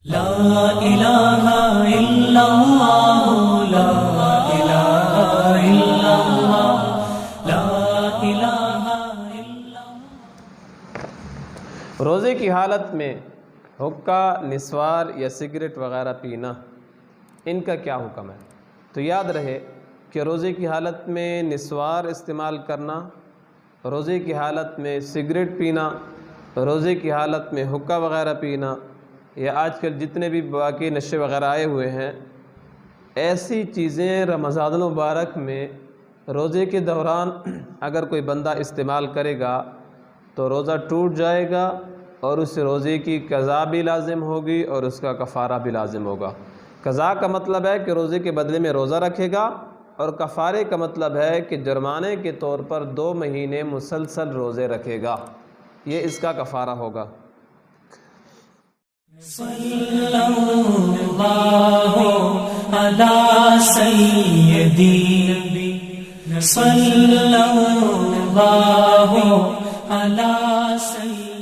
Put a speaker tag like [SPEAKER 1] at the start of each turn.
[SPEAKER 1] لا الہ الا اللہ لا الہ الا اللہ لا الہ الا اللہ۔
[SPEAKER 2] روزے کی حالت میں حقہ، نسوار یا سگریٹ وغیرہ پینا، ان کا کیا حکم ہے؟ تو یاد رہے کہ روزے کی حالت میں نسوار استعمال کرنا، روزے کی حالت میں سگریٹ پینا، روزے کی حالت میں حقہ وغیرہ پینا، یا آج کل جتنے بھی باقی نشے وغیرہ آئے ہوئے ہیں، ایسی چیزیں رمضان المبارک میں روزے کے دوران اگر کوئی بندہ استعمال کرے گا تو روزہ ٹوٹ جائے گا، اور اس روزے کی قضا بھی لازم ہوگی اور اس کا کفارہ بھی لازم ہوگا۔ قضا کا مطلب ہے کہ روزے کے بدلے میں روزہ رکھے گا، اور کفارے کا مطلب ہے کہ جرمانے کے طور پر 2 مہینے مسلسل روزے رکھے گا، یہ اس کا کفارہ ہوگا۔
[SPEAKER 1] صلی اللہ علی سیدی صلی اللہ علی سیدی